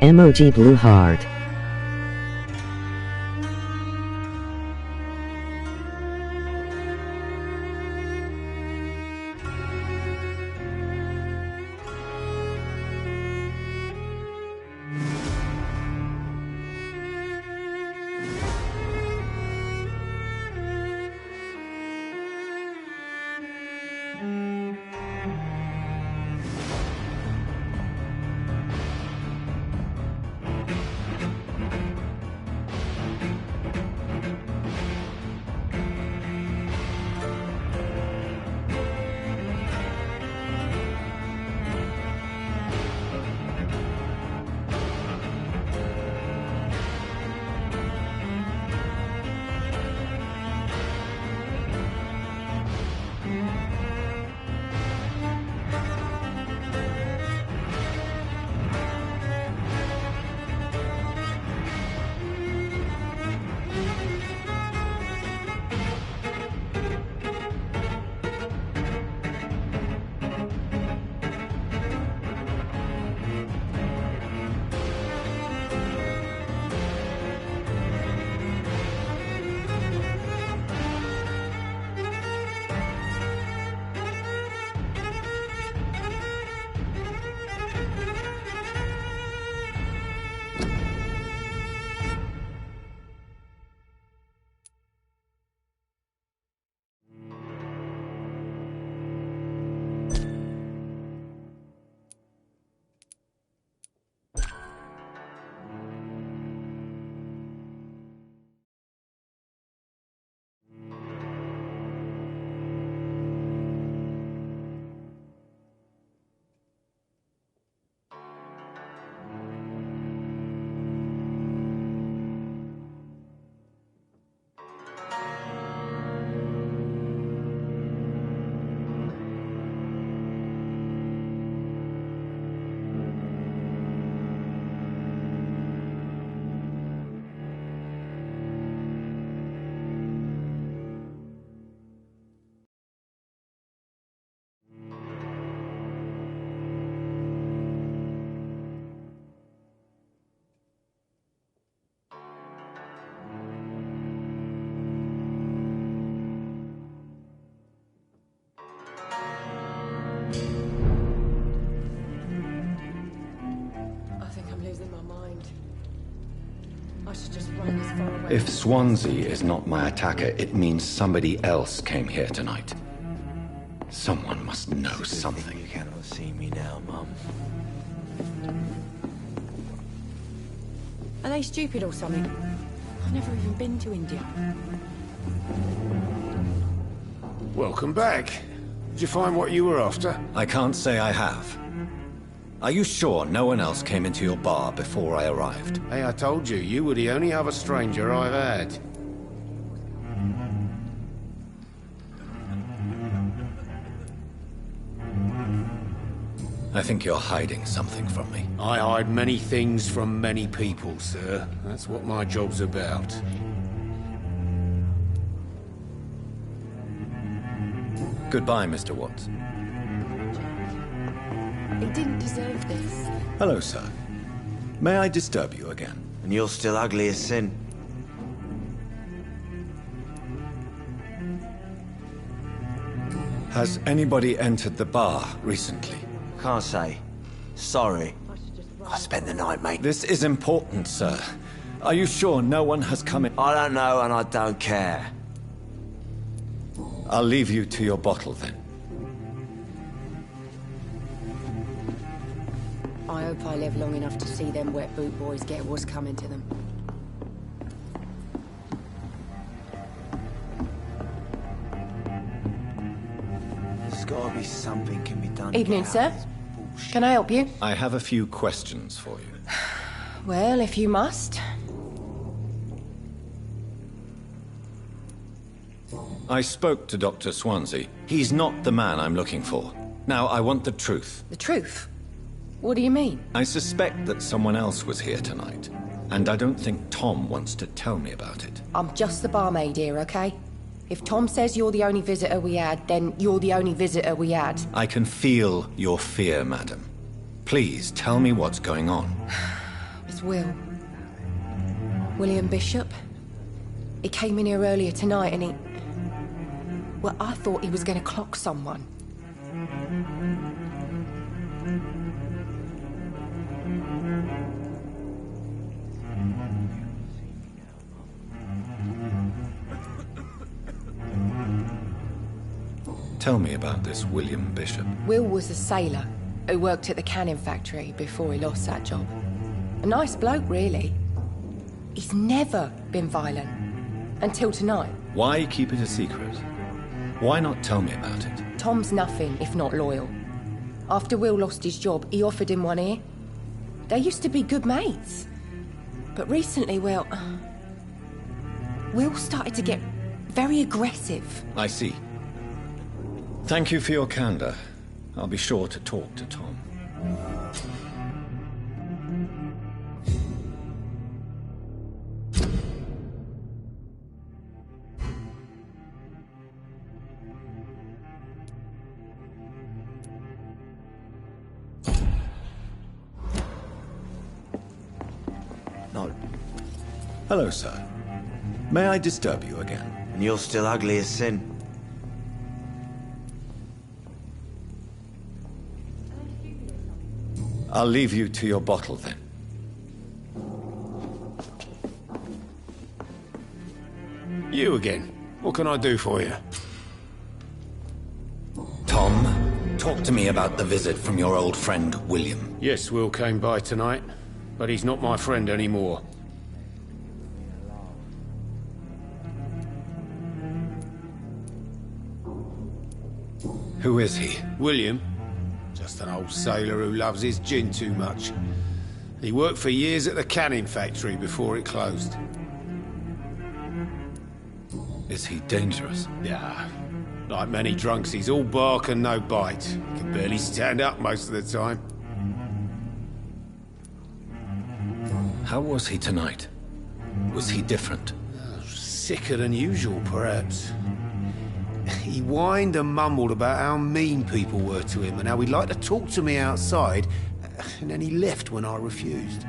Emoji blue heart. If Swansea is not my attacker, it means somebody else came here tonight. Someone must know something. You cannot see me now, Mum. Are they stupid or something? I've never even been to India. Welcome back. Did you find what you were after? I can't say I have. Are you sure no one else came into your bar before I arrived? Hey, I told you, you were the only other stranger I've had. I think you're hiding something from me. I hide many things from many people, sir. That's what my job's about. Goodbye, Mr. Watts. He didn't deserve this. Hello, sir. May I disturb you again? And you're still ugly as sin. Has anybody entered the bar recently? Can't say. Sorry. I spent the night, mate. This is important, sir. Are you sure no one has come in? I don't know and I don't care. I'll leave you to your bottle, then. I hope I live long enough to see them wet boot boys get what's coming to them. There's gotta be something can be done. Evening, sir. Can I help you? I have a few questions for you. Well, if you must. I spoke to Dr. Swansea. He's not the man I'm looking for. Now, I want the truth. The truth? What do you mean? I suspect that someone else was here tonight, and I don't think Tom wants to tell me about it. I'm just the barmaid here, okay? If Tom says you're the only visitor we had, then you're the only visitor we had. I can feel your fear, madam. Please, tell me what's going on. It's Will. William Bishop. He came in here earlier tonight and he... Well, I thought he was going to clock someone. Tell me about this William Bishop. Will was a sailor who worked at the canning factory before he lost that job. A nice bloke, really. He's never been violent. Until tonight. Why keep it a secret? Why not tell me about it? Tom's nothing if not loyal. After Will lost his job, he offered him one ear. They used to be good mates. But recently, well... Will started to get very aggressive. I see. Thank you for your candor. I'll be sure to talk to Tom. No. Hello, sir. May I disturb you again? And you're still ugly as sin. I'll leave you to your bottle, then. You again. What can I do for you? Tom, talk to me about the visit from your old friend, William. Yes, Will came by tonight, but he's not my friend anymore. Who is he? William? Just an old sailor who loves his gin too much. He worked for years at the canning factory before it closed. Is he dangerous? Yeah. Like many drunks, he's all bark and no bite. Can barely stand up most of the time. How was he tonight? Was he different? Sicker than usual, perhaps. He whined and mumbled about how mean people were to him and how he'd like to talk to me outside, and then he left when I refused.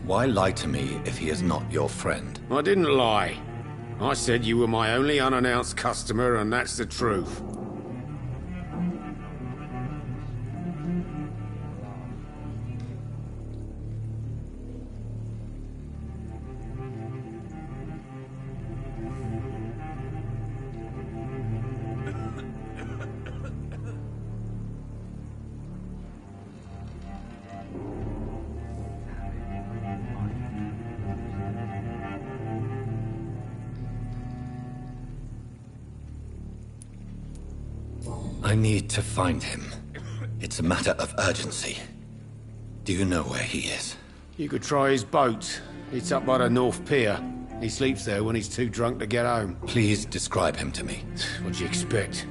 Why lie to me if he is not your friend? I didn't lie. I said you were my only unannounced customer, and that's the truth. I need to find him. It's a matter of urgency. Do you know where he is? You could try his boat. It's up by the North Pier. He sleeps there when he's too drunk to get home. Please describe him to me. What do you expect?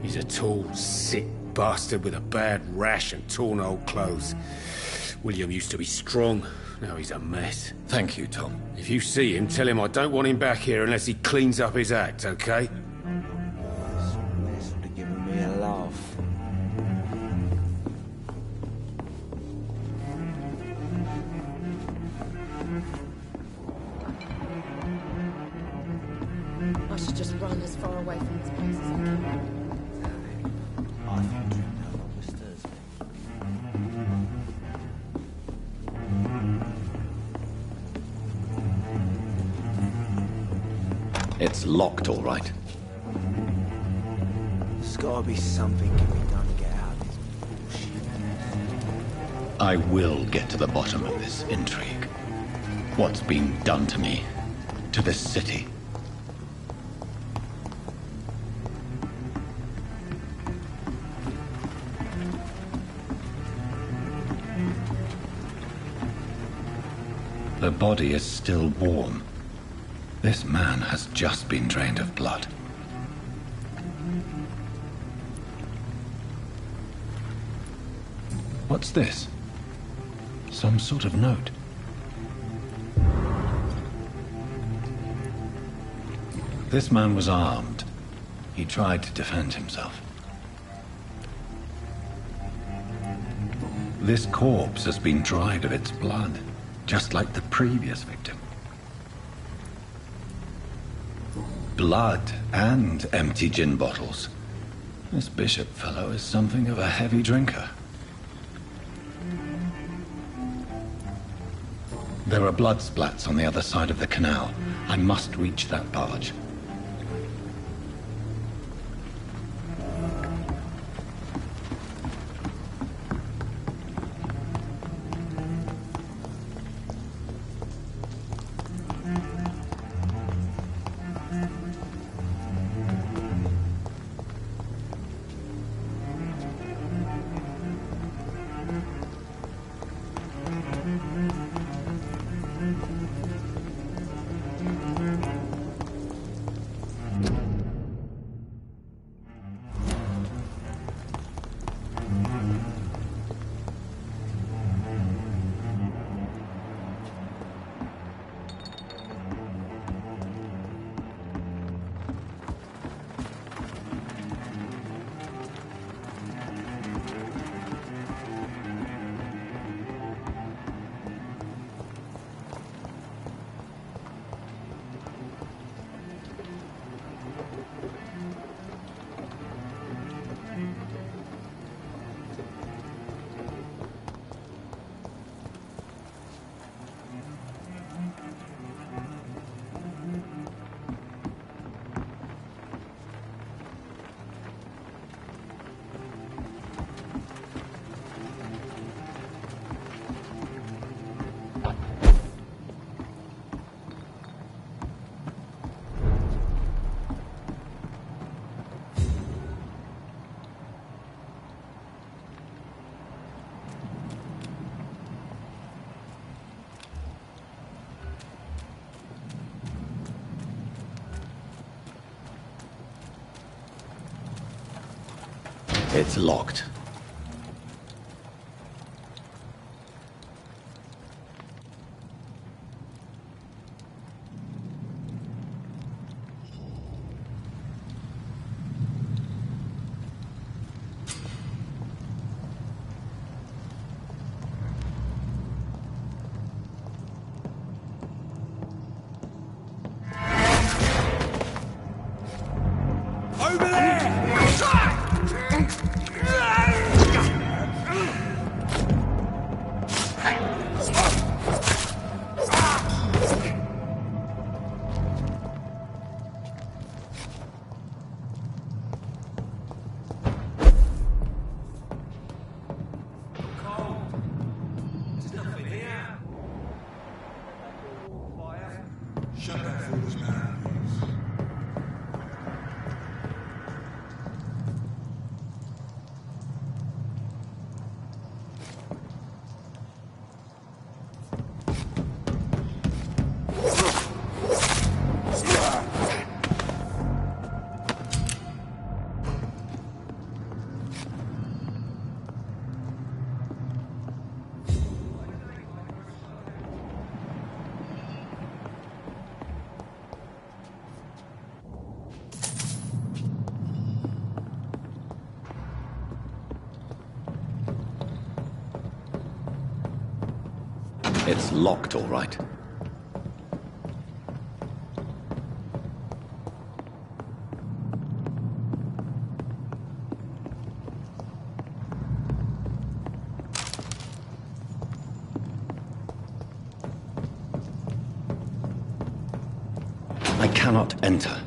He's a tall, sick bastard with a bad rash and torn old clothes. William used to be strong. Now he's a mess. Thank you, Tom. If you see him, tell him I don't want him back here unless he cleans up his act, okay? This would have given me a laugh. I should just run as far away from this place as I can. I thought you know it was Thursday. It's locked, all right. There's gotta be something can be done to get out of this bullshit. I will get to the bottom of this intrigue. What's been done to me, to this city. The body is still warm. This man has just been drained of blood. What's this? Some sort of note. This man was armed. He tried to defend himself. This corpse has been dried of its blood, just like the previous victim. Blood and empty gin bottles. This bishop fellow is something of a heavy drinker. There are blood splats on the other side of the canal. I must reach that barge. It's locked. It's locked, all right. I cannot enter.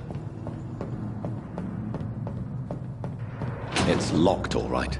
It's locked, all right.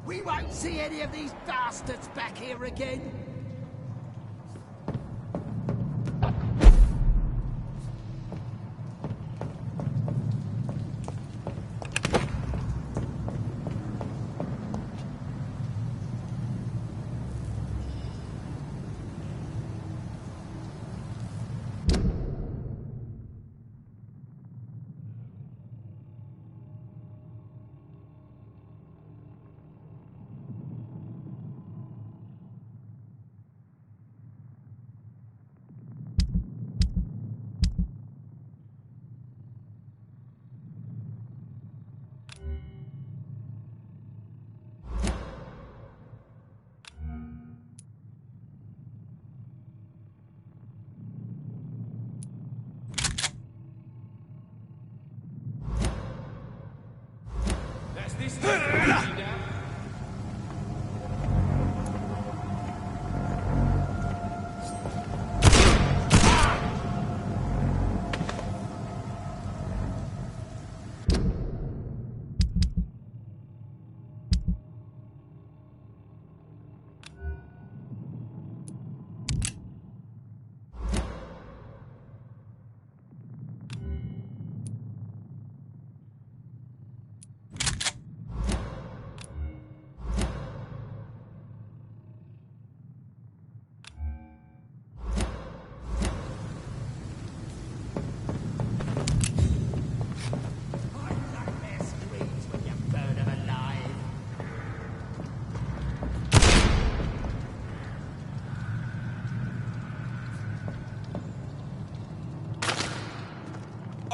We won't see any of these bastards back here again.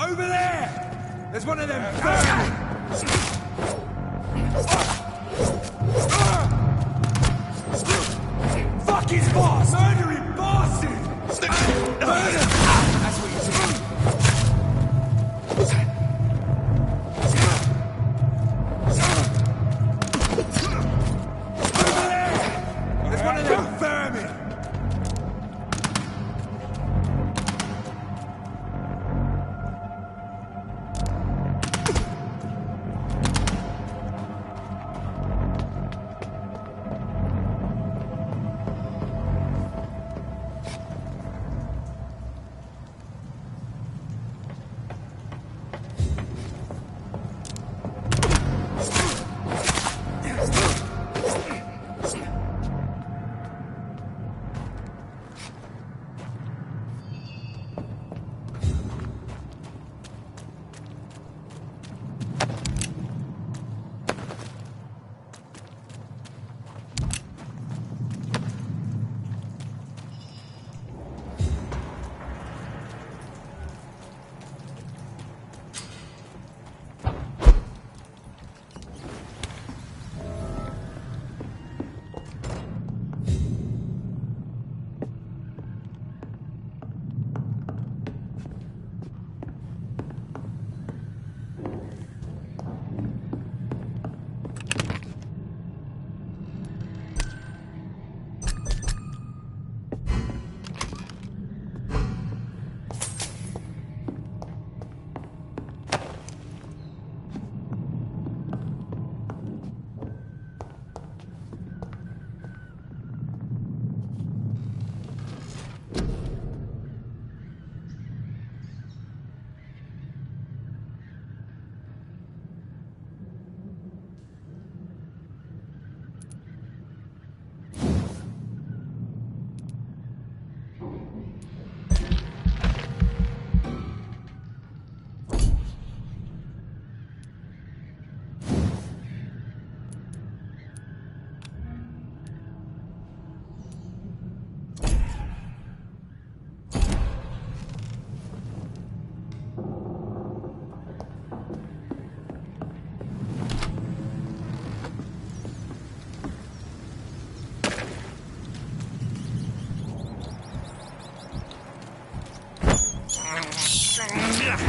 Over there! There's one of them. Fuck his boss! Murdering bosses! Murder! That's what you do. Over there! There's one of them vermin!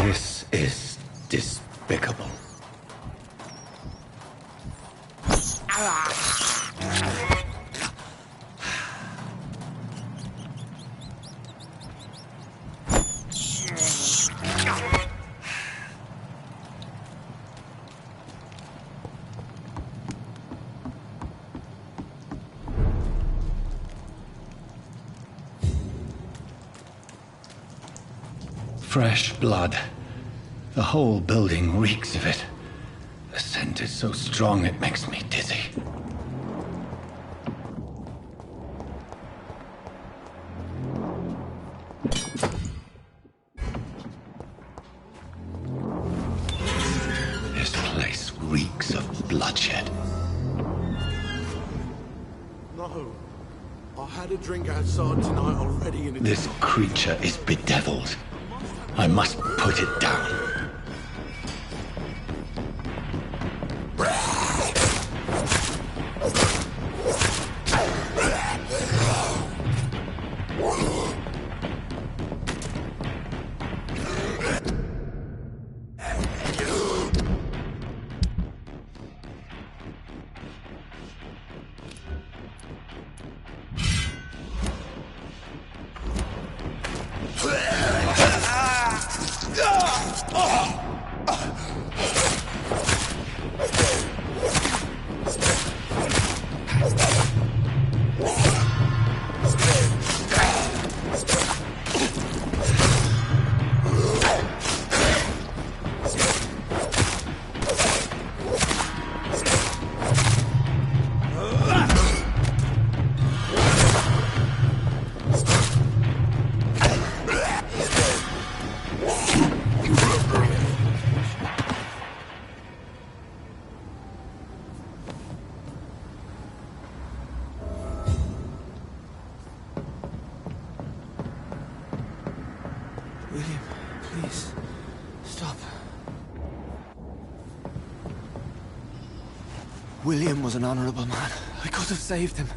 This is despicable. Fresh blood. The whole building reeks of it. The scent is so strong it makes me dizzy. This place reeks of bloodshed. No. I had a drink outside tonight already and This creature is bedeviled. I must put it down. William, please, stop. William was an honorable man. I could have saved him.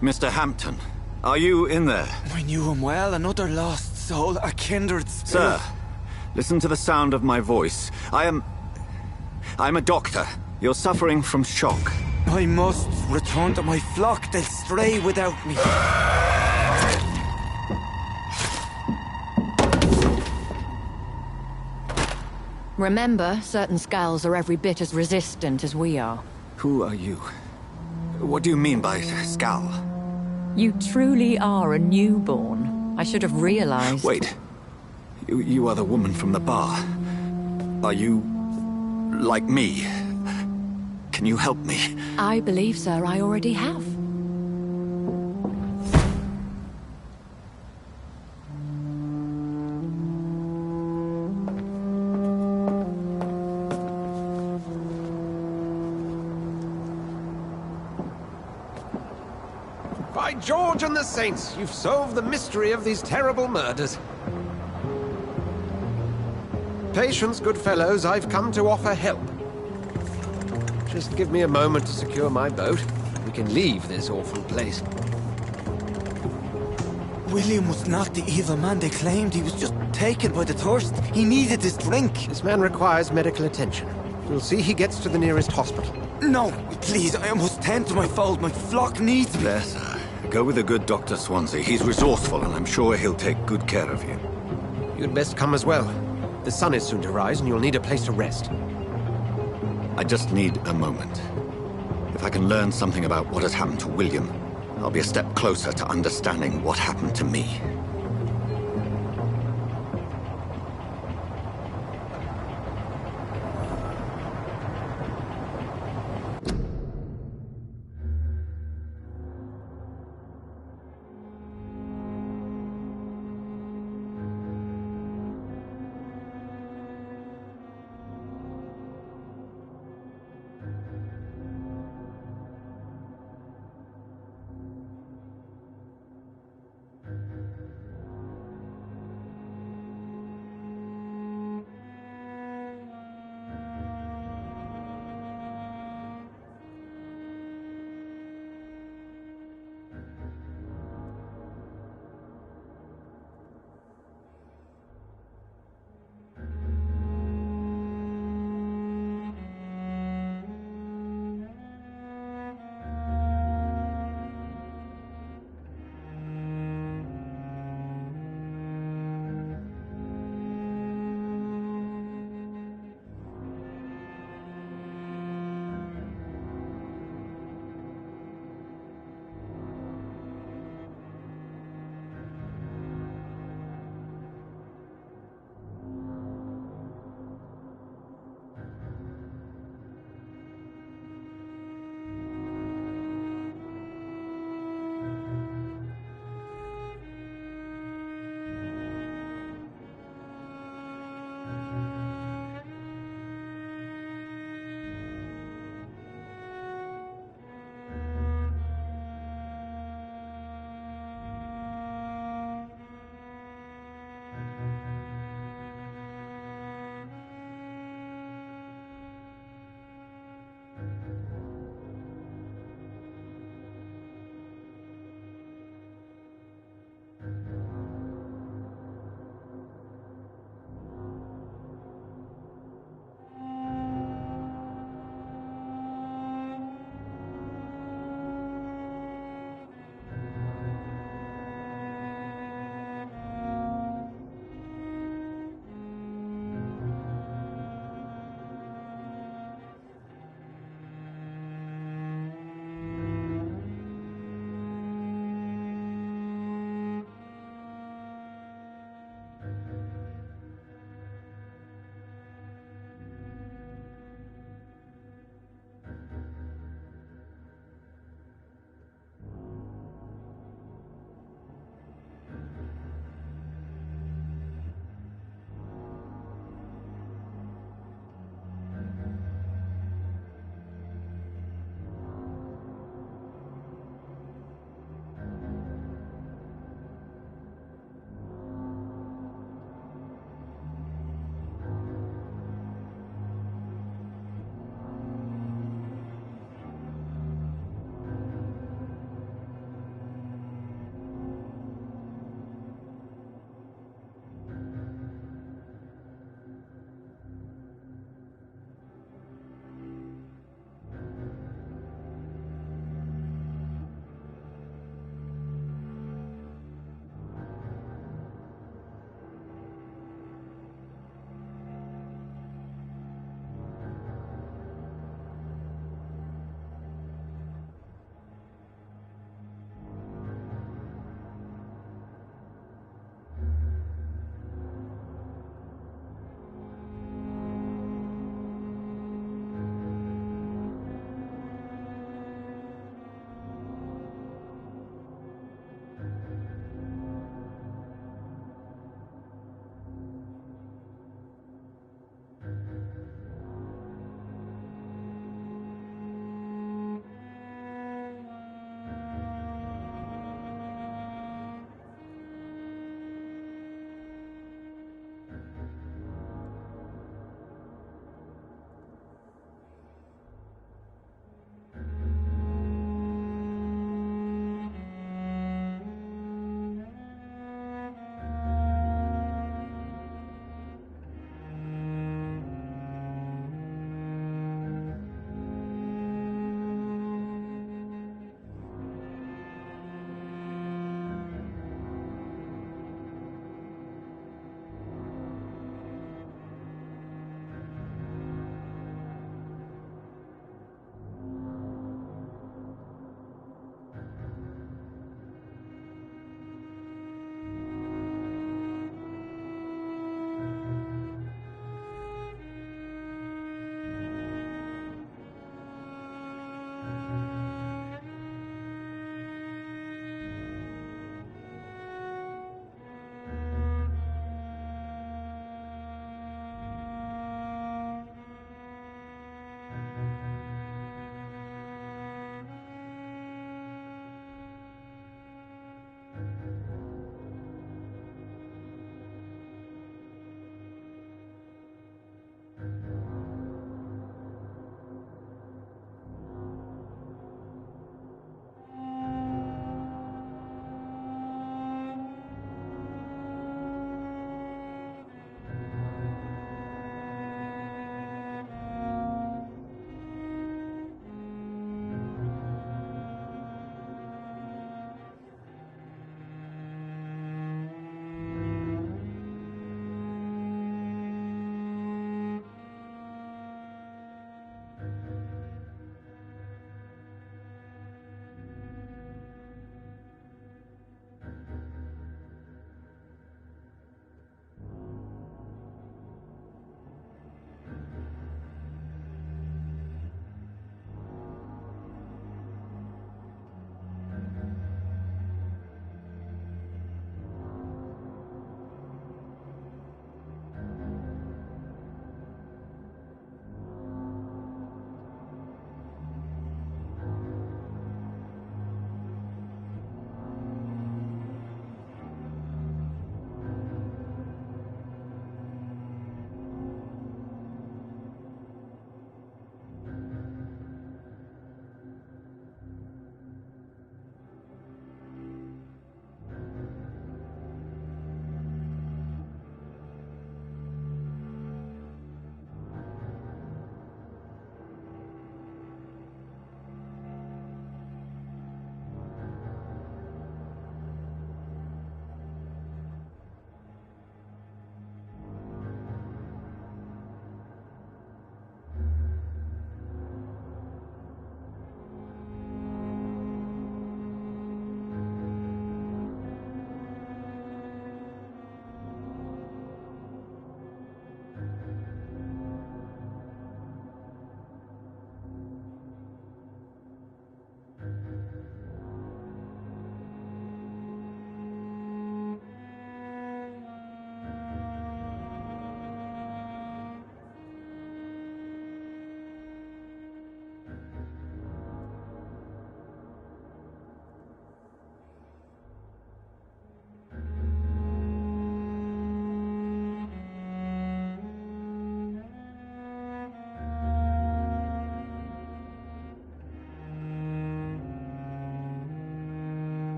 Mr. Hampton, are you in there? I knew him well, another lost soul, a kindred spirit. Sir, listen to the sound of my voice. I'm a doctor. You're suffering from shock. I must return to my flock. They'll stray without me. Remember, certain skulls are every bit as resistant as we are. Who are you? What do you mean by skull? You truly are a newborn. I should have realized. Wait. You are the woman from the bar. Are you like me? Can you help me? I believe, sir, I already have. By George and the Saints, you've solved the mystery of these terrible murders. Patience, good fellows, I've come to offer help. Just give me a moment to secure my boat. We can leave this awful place. William was not the evil man they claimed. He was just taken by the thirst. He needed his drink. This man requires medical attention. We'll see he gets to the nearest hospital. No, please, I must tend to my fold. My flock needs me. There, sir. Go with the good Dr. Swansea. He's resourceful, and I'm sure he'll take good care of you. You'd best come as well. The sun is soon to rise, and you'll need a place to rest. I just need a moment. If I can learn something about what has happened to William, I'll be a step closer to understanding what happened to me.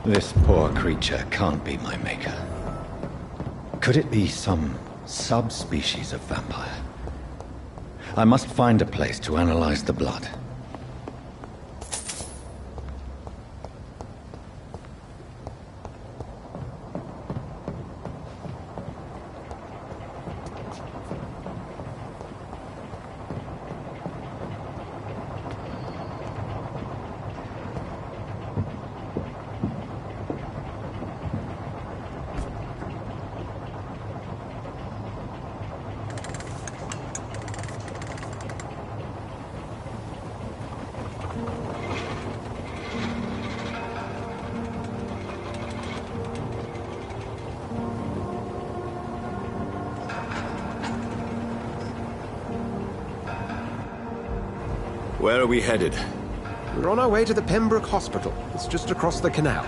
This poor creature can't be my maker. Could it be some subspecies of vampire? I must find a place to analyze the blood. Where are we headed? We're on our way to the Pembroke Hospital. It's just across the canal.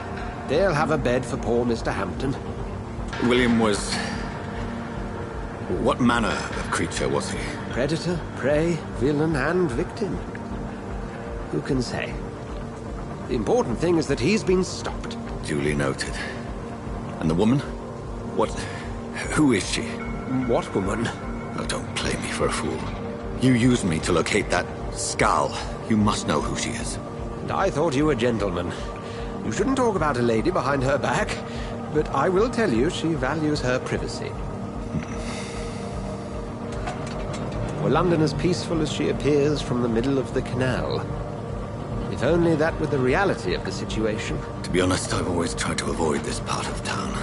They'll have a bed for poor Mr. Hampton. William was... What manner of creature was he? Predator, prey, villain, and victim. Who can say? The important thing is that he's been stopped. Duly noted. And the woman? What... who is she? What woman? Oh, don't play me for a fool. You used me to locate that skull. You must know who she is. And I thought you a gentleman. You shouldn't talk about a lady behind her back, but I will tell you she values her privacy. Were London as peaceful as she appears from the middle of the canal? If only that were the reality of the situation. To be honest, I've always tried to avoid this part of town.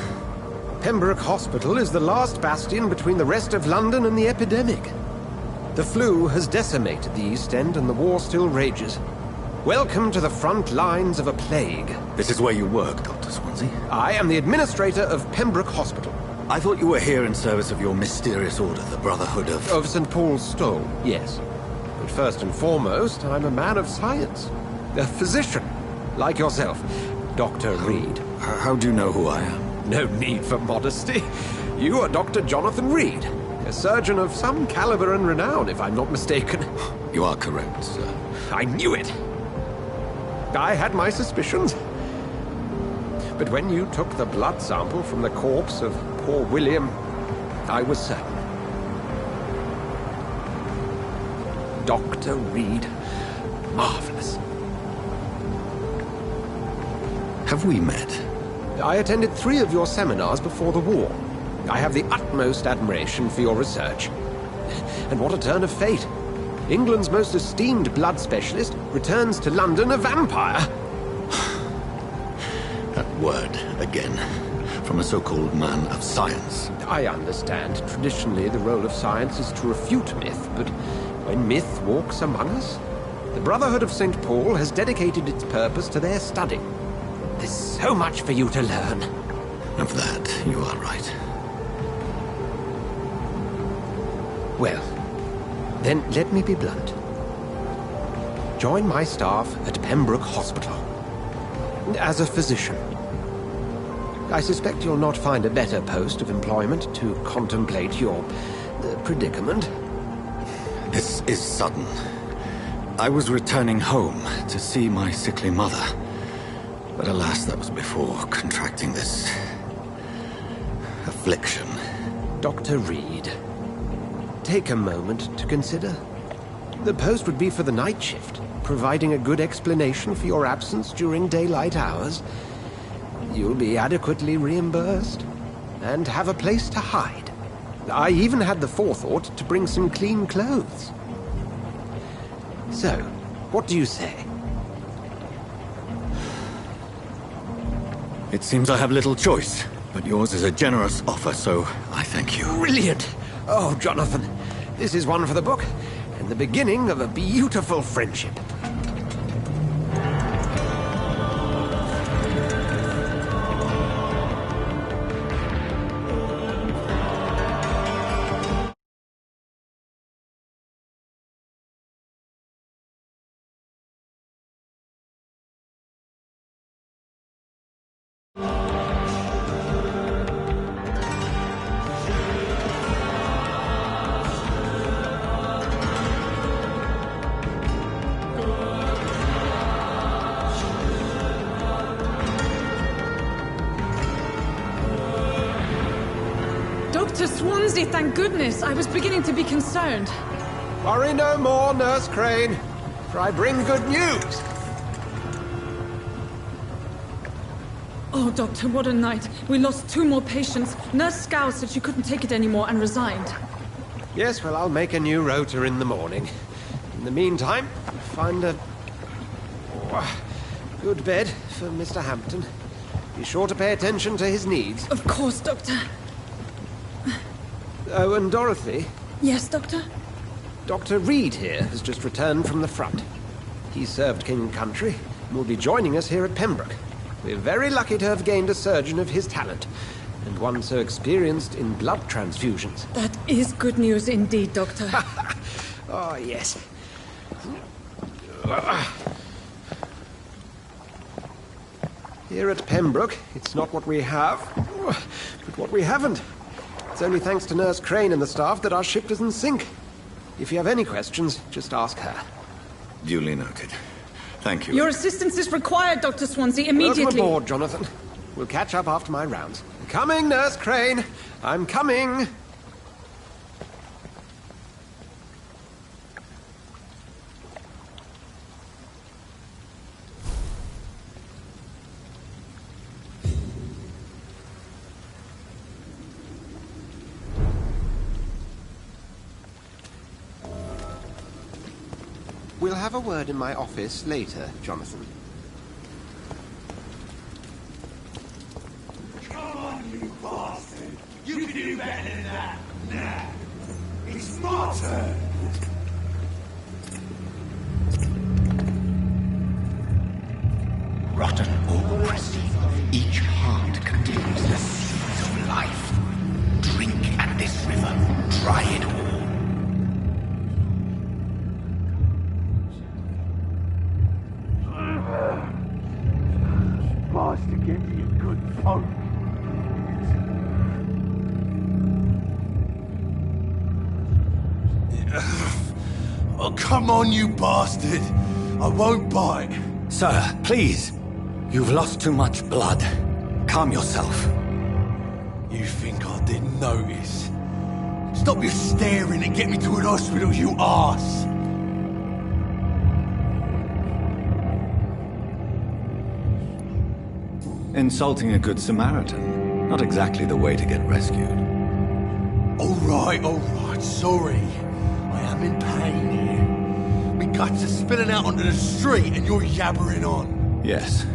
Pembroke Hospital is the last bastion between the rest of London and the epidemic. The flu has decimated the East End and the war still rages. Welcome to the front lines of a plague. This is where you work, Dr. Swansea? I am the administrator of Pembroke Hospital. I thought you were here in service of your mysterious order, the Brotherhood of... Of St. Paul's Stole, yes. But first and foremost, I'm a man of science. A physician, like yourself, Dr. Reed. How do you know who I am? No need for modesty. You are Dr. Jonathan Reed, a surgeon of some caliber and renown, if I'm not mistaken. You are correct, sir. I knew it! I had my suspicions. But when you took the blood sample from the corpse of poor William, I was certain. Dr. Reed. Marvelous. Have we met? I attended 3 of your seminars before the war. I have the utmost admiration for your research. And what a turn of fate. England's most esteemed blood specialist returns to London a vampire. That word, again. From a so-called man of science. I understand. Traditionally, the role of science is to refute myth, but when myth walks among us, the Brotherhood of St. Paul has dedicated its purpose to their study. There's so much for you to learn. Of that, you are right. Well, then let me be blunt. Join my staff at Pembroke Hospital. As a physician. I suspect you'll not find a better post of employment to contemplate your predicament. This is sudden. I was returning home to see my sickly mother. But alas, that was before contracting this... affliction. Dr. Reed, take a moment to consider. The post would be for the night shift, providing a good explanation for your absence during daylight hours. You'll be adequately reimbursed, and have a place to hide. I even had the forethought to bring some clean clothes. So, what do you say? It seems I have little choice, but yours is a generous offer, so I thank you. Brilliant! Oh, Jonathan, this is one for the book, and the beginning of a beautiful friendship. Dr. Swansea, thank goodness. I was beginning to be concerned. Worry no more, Nurse Crane, for I bring good news. Oh, Doctor, what a night. We lost 2 more patients. Nurse Scow said she couldn't take it anymore and resigned. Yes, well, I'll make a new rota in the morning. In the meantime, find a good bed for Mr. Hampton. Be sure to pay attention to his needs. Of course, Doctor. Oh, and Dorothy? Yes, Doctor? Dr. Reed here has just returned from the front. He served King and Country and will be joining us here at Pembroke. We're very lucky to have gained a surgeon of his talent, and one so experienced in blood transfusions. That is good news indeed, Doctor. Oh, yes. Here at Pembroke, it's not what we have, but what we haven't. It's only thanks to Nurse Crane and the staff that our ship doesn't sink. If you have any questions, just ask her. Duly noted. Thank you. Your assistance is required, Dr. Swansea, immediately. Welcome aboard, Jonathan. We'll catch up after my rounds. Coming, Nurse Crane. I'm coming. We'll have a word in my office later, Jonathan. Come on, you bastard! You can do better than that! Nah! It's my turn! Rotten or crusty, each heart contains the seeds of life. Drink at this river, try it all. To give you good folk. Oh, come on, you bastard! I won't bite. Sir, please. You've lost too much blood. Calm yourself. You think I didn't notice? Stop your staring and get me to an hospital, you arse! Insulting a good Samaritan. Not exactly the way to get rescued. All right, sorry. I am in pain here. My guts are spilling out onto the street and you're yabbering on. Yes.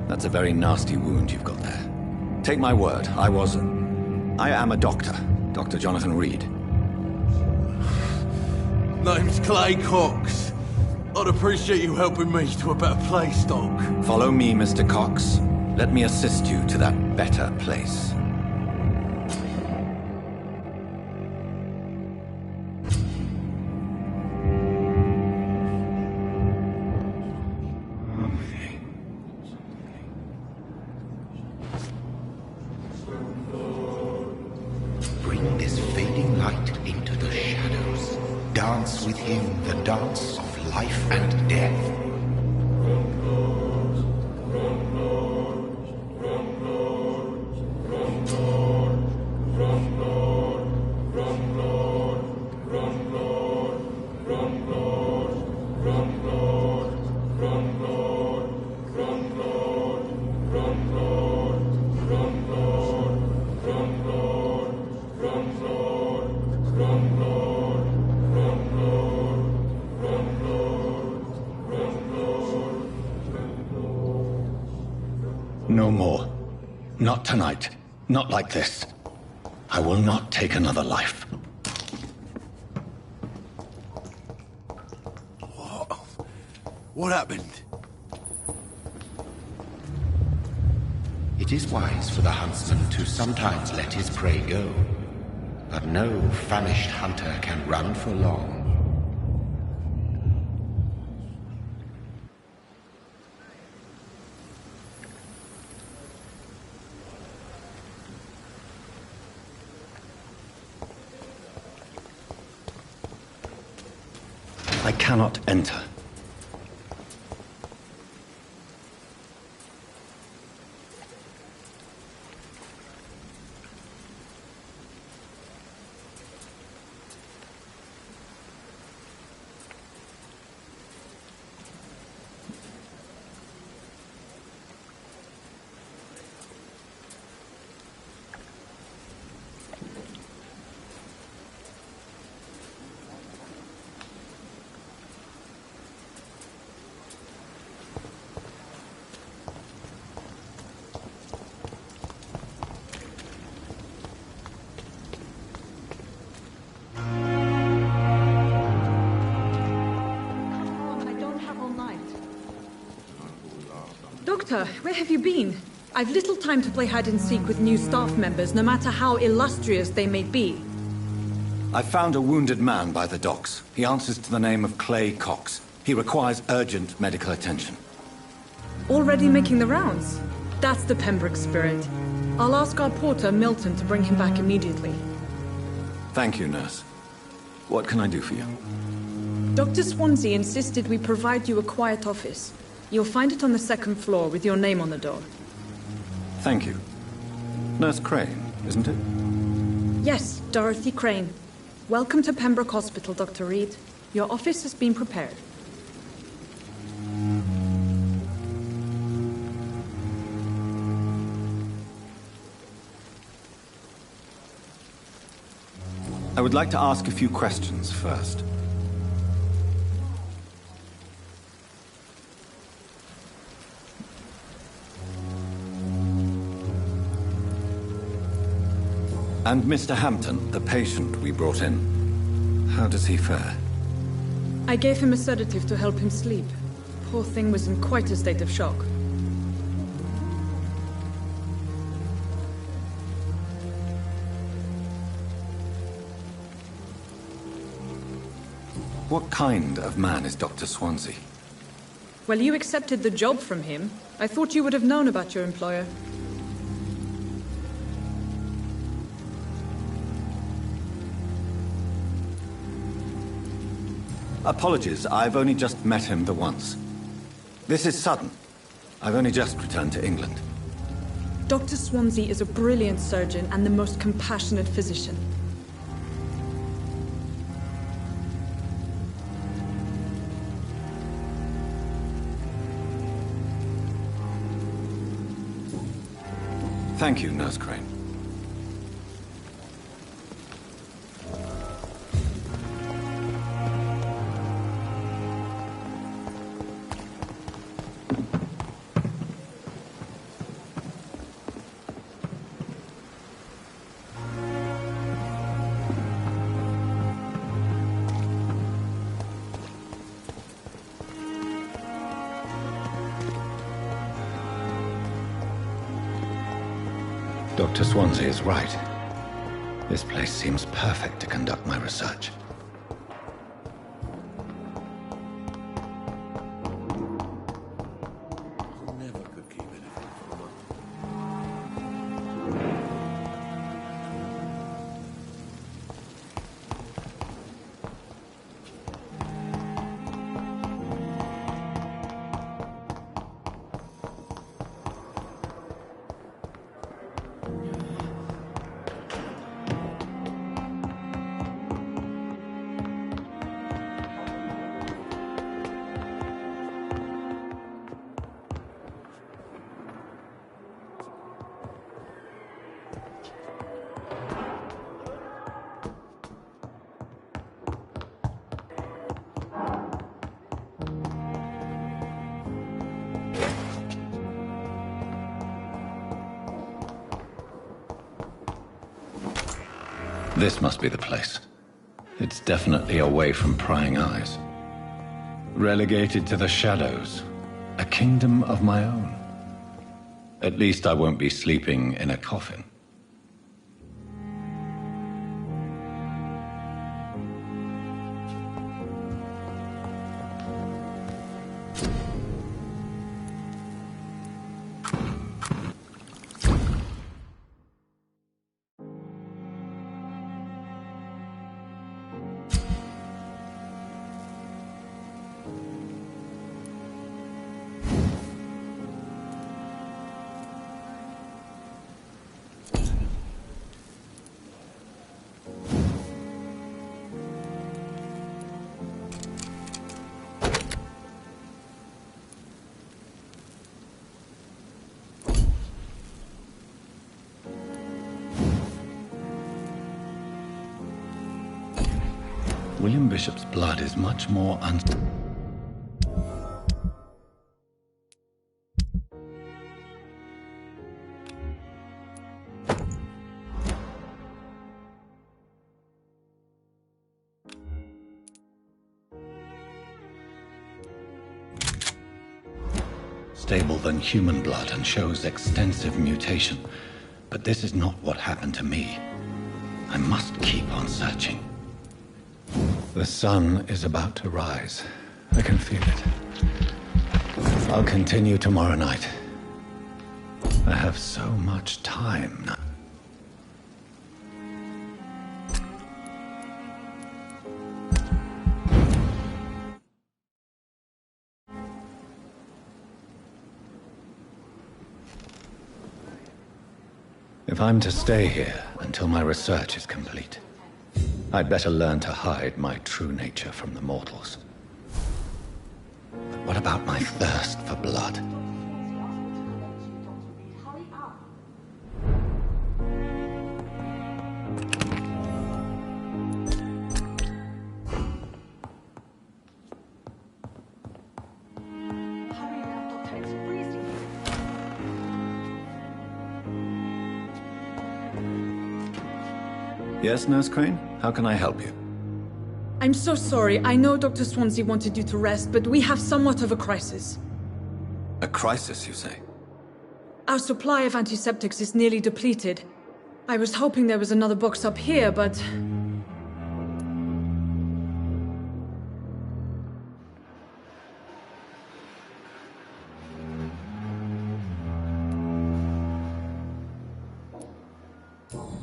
That's a very nasty wound you've got there. Take my word, I am a doctor. Dr. Jonathan Reed. Name's Clay Cox. I'd appreciate you helping me to a better place, Doc. Follow me, Mr. Cox. Let me assist you to that better place. Bring this fading light into the shadows. Dance with him the dance of life and death. No more. Not tonight. Not like this. I will not take another life. What happened? It is wise for the huntsman to sometimes let his prey go, but no famished hunter can run for long. I cannot enter. Doctor, where have you been? I've little time to play hide and seek with new staff members, no matter how illustrious they may be. I found a wounded man by the docks. He answers to the name of Clay Cox. He requires urgent medical attention. Already making the rounds? That's the Pembroke spirit. I'll ask our porter, Milton, to bring him back immediately. Thank you, nurse. What can I do for you? Dr. Swansea insisted we provide you a quiet office. You'll find it on the second floor with your name on the door. Thank you. Nurse Crane, isn't it? Yes, Dorothy Crane. Welcome to Pembroke Hospital, Dr. Reed. Your office has been prepared. I would like to ask a few questions first. And Mr. Hampton, the patient we brought in, how does he fare? I gave him a sedative to help him sleep. Poor thing was in quite a state of shock. What kind of man is Dr. Swansea? Well, you accepted the job from him. I thought you would have known about your employer. Apologies, I've only just met him the once. This is sudden. I've only just returned to England. Dr. Swansea is a brilliant surgeon and the most compassionate physician. Thank you, Nurse Crane. Dr. Swansea is right. This place seems perfect to conduct my research. This must be the place. It's definitely away from prying eyes. Relegated to the shadows. A kingdom of my own. At least I won't be sleeping in a coffin. William Bishop's blood is much more stable than human blood and shows extensive mutation. But this is not what happened to me. I must keep on searching. The sun is about to rise. I can feel it. I'll continue tomorrow night. I have so much time now. If I'm to stay here until my research is complete, I'd better learn to hide my true nature from the mortals. But what about my thirst for blood? Yes, Nurse Crane? How can I help you? I'm so sorry. I know Dr. Swansea wanted you to rest, but we have somewhat of a crisis. A crisis, you say? Our supply of antiseptics is nearly depleted. I was hoping there was another box up here, but...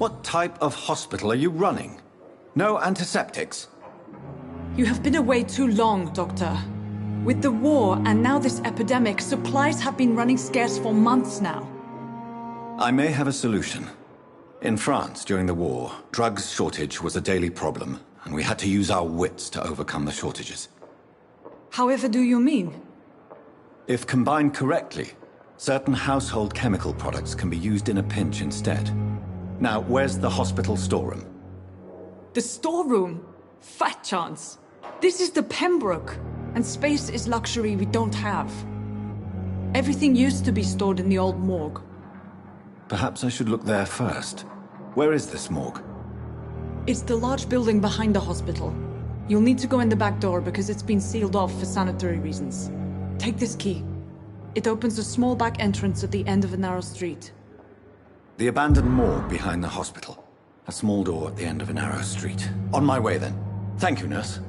What type of hospital are you running? No antiseptics? You have been away too long, Doctor. With the war and now this epidemic, supplies have been running scarce for months now. I may have a solution. In France, during the war, drugs shortage was a daily problem, and we had to use our wits to overcome the shortages. However do you mean? If combined correctly, certain household chemical products can be used in a pinch instead. Now, where's the hospital storeroom? The storeroom? Fat chance. This is the Pembroke, and space is luxury we don't have. Everything used to be stored in the old morgue. Perhaps I should look there first. Where is this morgue? It's the large building behind the hospital. You'll need to go in the back door because it's been sealed off for sanitary reasons. Take this key. It opens a small back entrance at the end of a narrow street. The abandoned morgue behind the hospital. A small door at the end of a narrow street. On my way then. Thank you, nurse.